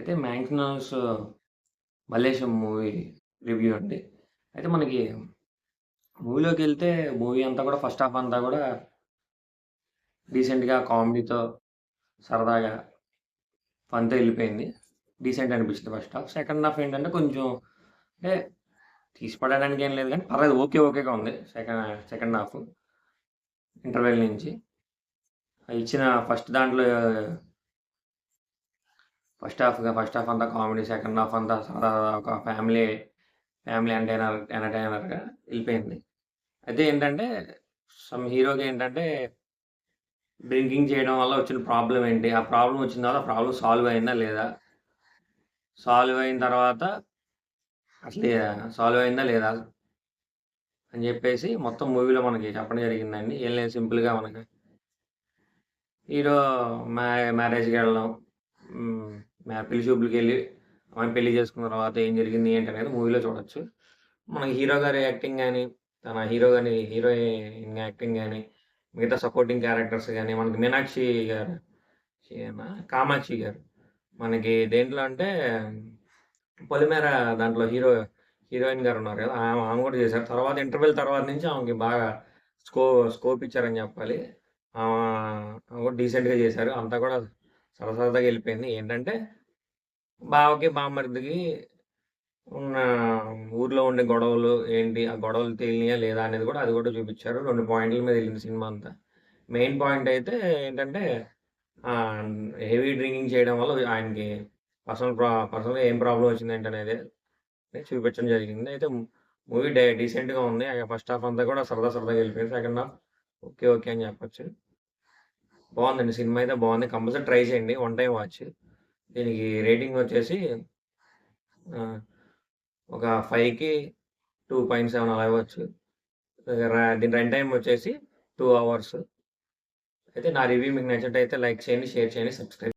అయితే 'Magnus' Mallesham movie review అండి. అయితే మనకి మూవీలోకెళ్తే మూవీ అంతా కూడా ఫస్ట్ హాఫ్ అంతా కూడా డీసెంట్‌గా కామెడీతో సరదాగా ఫన్‌తో ఎళ్ళిపోయింది. డీసెంట్ అనిపించింది ఫస్ట్ హాఫ్. సెకండ్ హాఫ్ ఏంటంటే కొంచెం అంటే తీసి పడేయడానికి ఏం లేదు గానీ పర్లేదు ఓకేగా ఉంది. సెకండ్ హాఫ్ ఇంటర్వెల్ నుంచి. ఇచ్చిన ఫస్ట్ హాఫ్ అంతా కామెడీ, సెకండ్ హాఫ్ అంతా సరదాగా ఒక ఫ్యామిలీ ఎంటర్‌టైనర్‌గా ఎళ్ళిపోయింది. అయితే ఏంటంటే హీరోకి ఏంటంటే డ్రింకింగ్ చేయడం వల్ల వచ్చిన ప్రాబ్లమ్ ఏంటి? ఆ ప్రాబ్లమ్ వచ్చిన తర్వాత ఆ ప్రాబ్లమ్ సాల్వ్ అయిందా లేదా? సాల్వ్ అయిన తర్వాత అసలు సాల్వ్ అయిందా లేదా? అని చెప్పేసి మొత్తం మూవీలో మనకి చెప్పడం జరిగిందండి. ఏం లేదు సింపుల్‌గా మనకి హీరో మ్యారేజ్‌కి వెళ్ళడం. హ్మ్. పెళ్లి చూపులకెళ్ళి ఆమెను పెళ్లి చేసుకున్న తర్వాత ఏం జరిగింది ఏంటి అనేది మూవీలో చూడొచ్చు. మనకి హీరో గారి యాక్టింగ్ గాని, హీరోయిన్ యాక్టింగ్ గాని, మిగతా సపోర్టింగ్ క్యారెక్టర్స్ గాని, మనకి మీనాక్షి గారు కామాక్షి గారు. మనకి దేంట్లో అంటే 'పొలిమేర' దాంట్లో హీరోయిన్ గారున్నారు కదా! ఆమె కూడా చేశారు. తర్వాత ఇంటర్వెల్ తర్వాత నుంచి ఆమెకి బాగా స్కో స్కోప్ ఇచ్చారని చెప్పాలి. ఆమె కూడా డీసెంట్‌గా చేశారు. అంతా కూడా సరదాగా ఎళ్ళిపోయింది. ఏంటంటే బావకి, బామర్దికి ఉన్న ఊర్లో ఉండే గొడవలు ఏంటి? ఆ గొడవలు తేలినాయా లేదా? అనేది కూడా అది కూడా చూపిచ్చారు. 2 పాయింట్ల మీద ఎళ్ళింది సినిమా అంతా. మెయిన్ పాయింట్ అయితే ఏంటంటే ఆహ్, హెవీ డ్రింకింగ్ చేయడం వల్ల ఆయనకి పర్సనల్‌గా ఏం ప్రాబ్లమ్ వచ్చిందేంటనేది చూపించడం జరిగింది. అయితే మూవీ డీసెంట్‌గా ఉంది. ఫస్ట్ హాఫ్ అంతా కూడా సరదాగా వెళ్ళిపోయింది. సెకండ్ హాఫ్ ఓకే అని చెప్పొచ్చు. బావుందండి. సినిమా అయితే బావుంది. కంపల్సరీ ట్రై చేయండి. One time watch. దీనికి రేటింగ్ వచ్చేసి ఆహ్, ఒక 5కి 2.7 అలా ఇవ్వచ్చు. దీని రన్ టైమ్ వచ్చేసి 2 అవర్స్. అయితే నా రివ్యూ మీకు నచ్చినట్టయితే లైక్ చేయండి, షేర్ చేయండి, సబ్స్క్రైబ్